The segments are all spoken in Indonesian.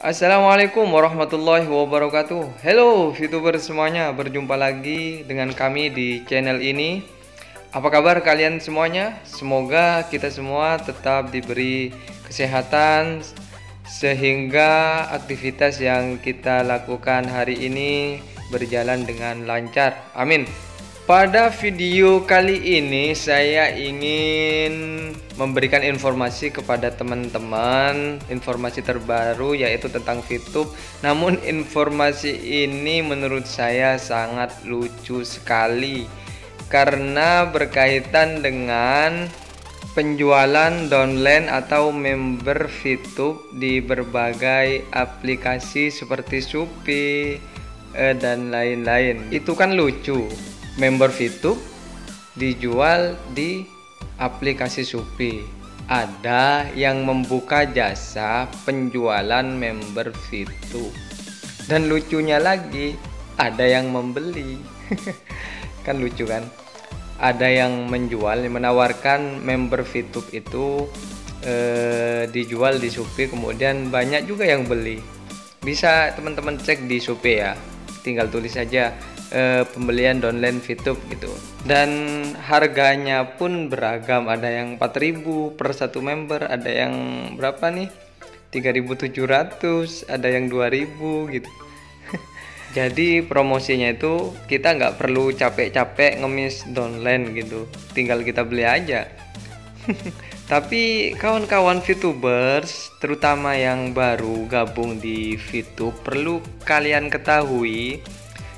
Assalamualaikum warahmatullahi wabarakatuh. Hello VTuber semuanya, berjumpa lagi dengan kami di channel ini. Apa kabar kalian semuanya? Semoga kita semua tetap diberi kesehatan sehingga aktivitas yang kita lakukan hari ini berjalan dengan lancar. Amin. Pada video kali ini saya ingin memberikan informasi kepada teman-teman, informasi terbaru yaitu tentang VTube. Namun informasi ini menurut saya sangat lucu sekali karena berkaitan dengan penjualan downline atau member VTube di berbagai aplikasi seperti Shopee dan lain-lain. Itu kan lucu. Member VTube dijual di aplikasi Shopee. Ada yang membuka jasa penjualan member VTube. Dan lucunya lagi, ada yang membeli. Kan lucu kan? Ada yang menjual, menawarkan member VTube itu dijual di Shopee, kemudian banyak juga yang beli. Bisa teman-teman cek di Shopee ya. Tinggal tulis saja pembelian downline VTube gitu, dan harganya pun beragam. Ada yang 4.000 per satu member, ada yang berapa nih 3.700, ada yang 2.000 gitu. Jadi promosinya itu kita nggak perlu capek-capek ngemis downline gitu, tinggal kita beli aja. Tapi kawan-kawan VTubers, terutama yang baru gabung di VTube, perlu kalian ketahui,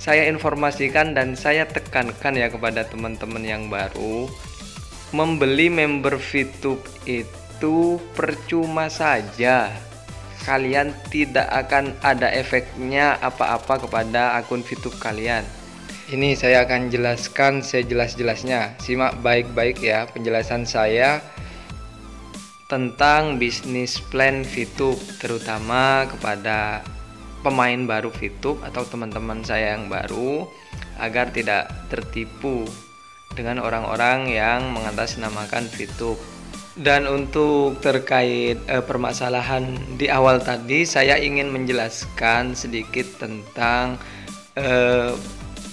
saya informasikan dan saya tekankan ya kepada teman-teman yang baru, membeli member VTube itu percuma saja. Kalian tidak akan ada efeknya apa-apa kepada akun VTube kalian. Ini saya akan jelaskan sejelas-jelasnya. Simak baik-baik ya penjelasan saya tentang bisnis plan VTube, terutama kepada pemain baru VTube atau teman-teman saya yang baru, agar tidak tertipu dengan orang-orang yang mengatasnamakan VTube. Dan untuk terkait permasalahan di awal tadi, saya ingin menjelaskan sedikit tentang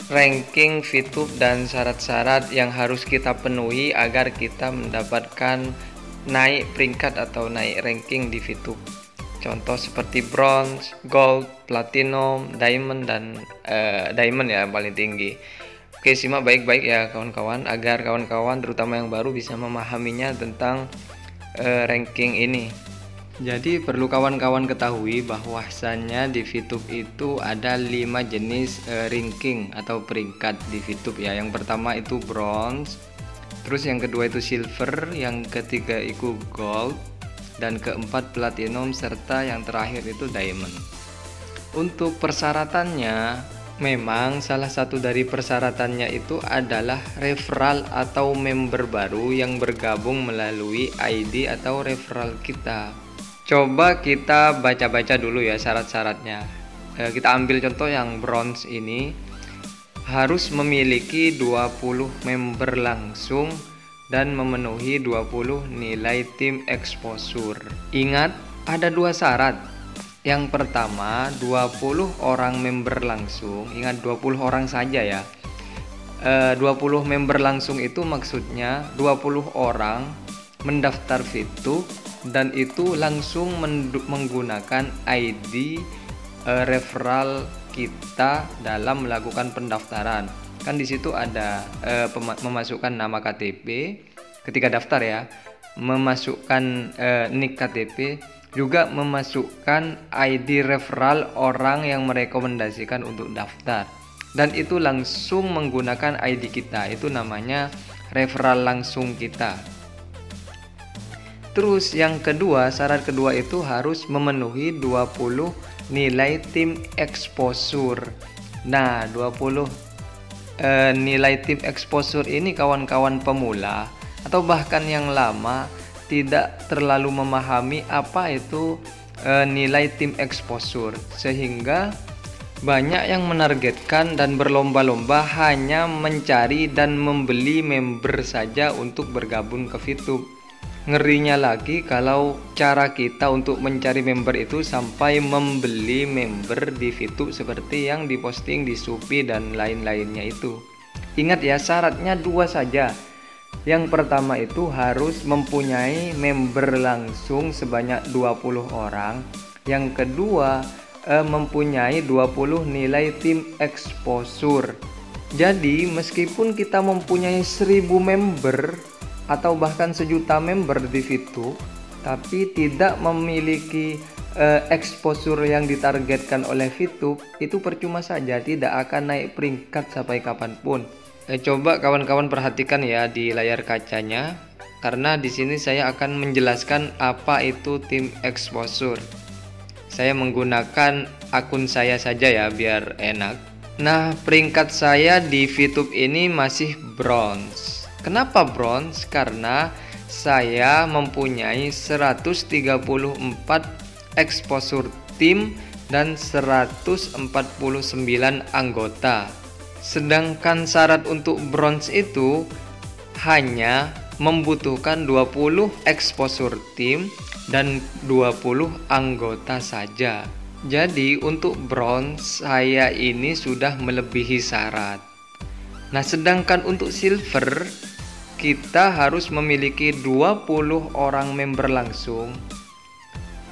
ranking VTube dan syarat-syarat yang harus kita penuhi agar kita mendapatkan naik peringkat atau naik ranking di VTube. Contoh seperti bronze, gold, platinum, diamond, dan diamond ya yang paling tinggi. Oke, simak baik-baik ya kawan-kawan, agar kawan-kawan terutama yang baru bisa memahaminya tentang ranking ini. Jadi perlu kawan-kawan ketahui bahwasannya di VTube itu ada 5 jenis ranking atau peringkat di VTube ya. Yang pertama itu bronze, terus yang kedua itu silver, yang ketiga itu gold, dan keempat platinum, serta yang terakhir itu diamond. Untuk persyaratannya, memang salah satu dari persyaratannya itu adalah referral atau member baru yang bergabung melalui ID atau referral kita. Coba kita baca-baca dulu ya syarat-syaratnya. Kita ambil contoh yang bronze ini, harus memiliki 20 member langsung dan memenuhi 20 nilai tim exposure. Ingat, ada 2 syarat. Yang pertama, 20 orang member langsung. Ingat, 20 orang saja ya. 20 member langsung itu maksudnya 20 orang mendaftar VTube dan itu langsung menggunakan ID referral kita dalam melakukan pendaftaran. Kan di situ ada memasukkan nama KTP ketika daftar ya, memasukkan nick KTP, juga memasukkan ID referral orang yang merekomendasikan untuk daftar, dan itu langsung menggunakan ID kita, itu namanya referral langsung kita. Terus yang kedua, syarat kedua itu harus memenuhi 20 nilai tim exposure. Nah, 20 nilai tim exposure ini kawan-kawan pemula atau bahkan yang lama tidak terlalu memahami apa itu nilai tim exposure, sehingga banyak yang menargetkan dan berlomba-lomba hanya mencari dan membeli member saja untuk bergabung ke VTube. Ngerinya lagi kalau cara kita untuk mencari member itu sampai membeli member di VTube seperti yang diposting di Shopee dan lain-lainnya itu. Ingat ya, syaratnya dua saja. Yang pertama itu harus mempunyai member langsung sebanyak 20 orang. Yang kedua, mempunyai 20 nilai tim exposure. Jadi meskipun kita mempunyai 1000 member atau bahkan 1.000.000 member di VTube, tapi tidak memiliki exposure yang ditargetkan oleh VTube, itu percuma saja, tidak akan naik peringkat sampai kapanpun. Coba kawan-kawan perhatikan ya di layar kacanya, karena di sini saya akan menjelaskan apa itu tim exposure. Saya menggunakan akun saya saja ya biar enak. Nah, peringkat saya di VTube ini masih bronze. Kenapa bronze? Karena saya mempunyai 134 exposure tim dan 149 anggota. Sedangkan syarat untuk bronze itu hanya membutuhkan 20 exposure tim dan 20 anggota saja. Jadi untuk bronze saya ini sudah melebihi syarat. Nah, sedangkan untuk silver kita harus memiliki 20 orang member langsung,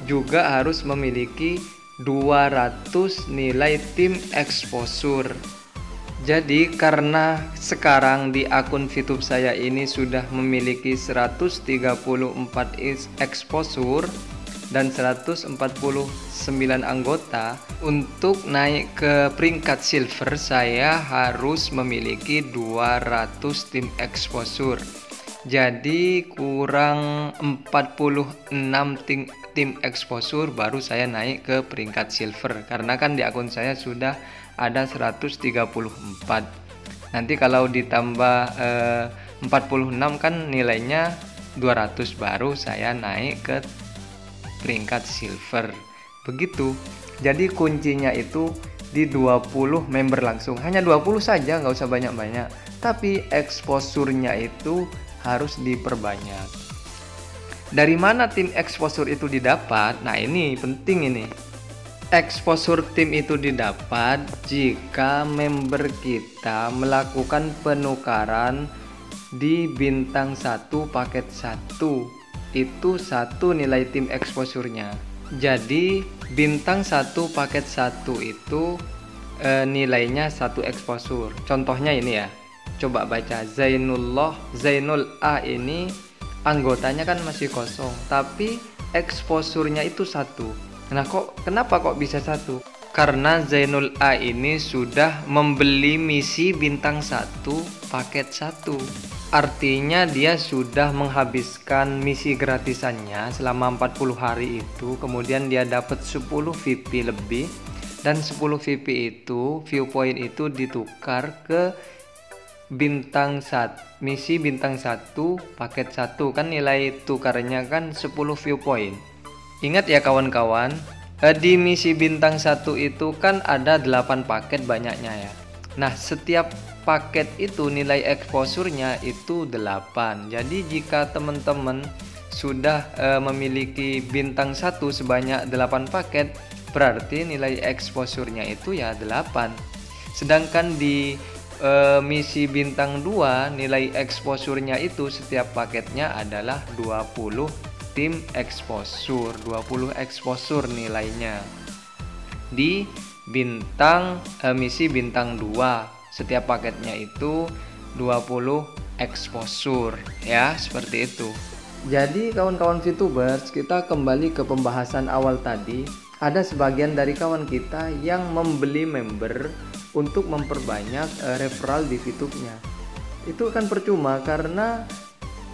juga harus memiliki 200 nilai tim exposure. Jadi karena sekarang di akun VTube saya ini sudah memiliki 134 exposure dan 149 anggota, untuk naik ke peringkat silver saya harus memiliki 200 tim exposure. Jadi kurang 46 tim exposure baru saya naik ke peringkat silver, karena kan di akun saya sudah ada 134. Nanti kalau ditambah 46 kan nilainya 200, baru saya naik ke peringkat silver. Begitu. Jadi kuncinya itu di 20 member langsung. Hanya 20 saja, nggak usah banyak-banyak. Tapi exposure-nya itu harus diperbanyak. Dari mana tim exposure itu didapat? Nah, ini penting ini. Exposure tim itu didapat jika member kita melakukan penukaran di bintang 1 paket 1. Itu satu nilai tim exposure-nya. Jadi bintang 1 paket 1 itu nilainya 1 exposure. Contohnya ini ya. Coba baca Zainul A ini anggotanya kan masih kosong, tapi exposure-nya itu 1. Nah, kenapa kok bisa 1? Karena Zainul A ini sudah membeli misi bintang 1 paket 1. Artinya dia sudah menghabiskan misi gratisannya selama 40 hari itu. Kemudian dia dapat 10 VP lebih, dan 10 VP itu, viewpoint itu ditukar ke bintang 1, misi bintang 1 paket 1. Kan nilai tukarnya kan 10 viewpoint. Ingat ya kawan-kawan, di misi bintang 1 itu kan ada 8 paket banyaknya ya. Nah, setiap paket itu nilai exposure-nya itu 8. Jadi jika teman-teman sudah memiliki bintang 1 sebanyak 8 paket, berarti nilai exposure-nya itu ya 8. Sedangkan di misi bintang 2, nilai exposure-nya itu setiap paketnya adalah 20 tim exposure, 20 exposure nilainya. Di bintang misi bintang 2, setiap paketnya itu 20 exposure ya, seperti itu. Jadi kawan-kawan VTubers, kita kembali ke pembahasan awal tadi. Ada sebagian dari kawan kita yang membeli member untuk memperbanyak referral di VTube-nya. Itu kan percuma, karena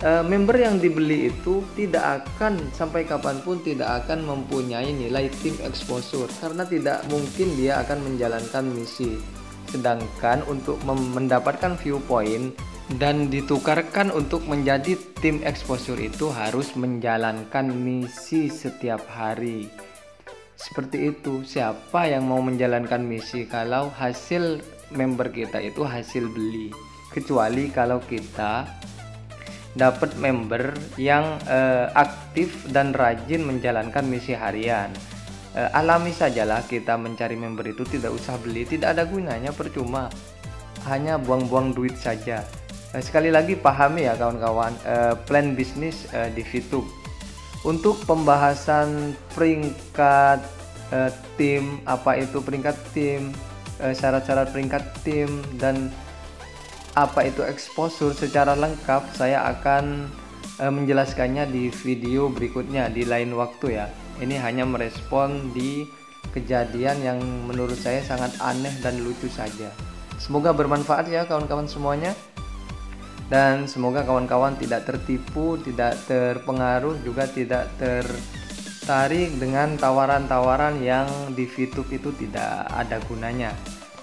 member yang dibeli itu tidak akan sampai kapanpun tidak akan mempunyai nilai tim exposure, karena tidak mungkin dia akan menjalankan misi. Sedangkan untuk mendapatkan viewpoint dan ditukarkan untuk menjadi tim exposure itu harus menjalankan misi setiap hari. Seperti itu. Siapa yang mau menjalankan misi kalau hasil member kita itu hasil beli? Kecuali kalau kita dapat member yang aktif dan rajin menjalankan misi harian. Alami sajalah kita mencari member itu, tidak usah beli, tidak ada gunanya, percuma, hanya buang-buang duit saja. Sekali lagi pahami ya kawan-kawan, plan bisnis di VTube. Untuk pembahasan peringkat tim, apa itu peringkat tim, syarat-syarat peringkat tim, dan apa itu exposure secara lengkap, saya akan menjelaskannya di video berikutnya di lain waktu ya. Ini hanya merespon di kejadian yang menurut saya sangat aneh dan lucu saja. Semoga bermanfaat ya kawan-kawan semuanya, dan semoga kawan-kawan tidak tertipu, tidak terpengaruh, juga tidak tertarik dengan tawaran-tawaran yang di VTube itu tidak ada gunanya.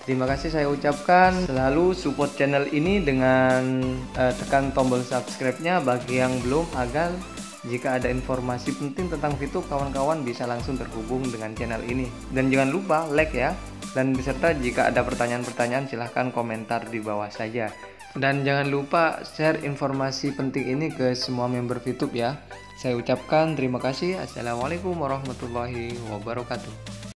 Terima kasih saya ucapkan. Selalu support channel ini dengan tekan tombol subscribe-nya bagi yang belum, agar jika ada informasi penting tentang VTube, kawan-kawan bisa langsung terhubung dengan channel ini. Dan jangan lupa like ya. Dan beserta jika ada pertanyaan-pertanyaan silahkan komentar di bawah saja. Dan jangan lupa share informasi penting ini ke semua member VTube ya. Saya ucapkan terima kasih. Assalamualaikum warahmatullahi wabarakatuh.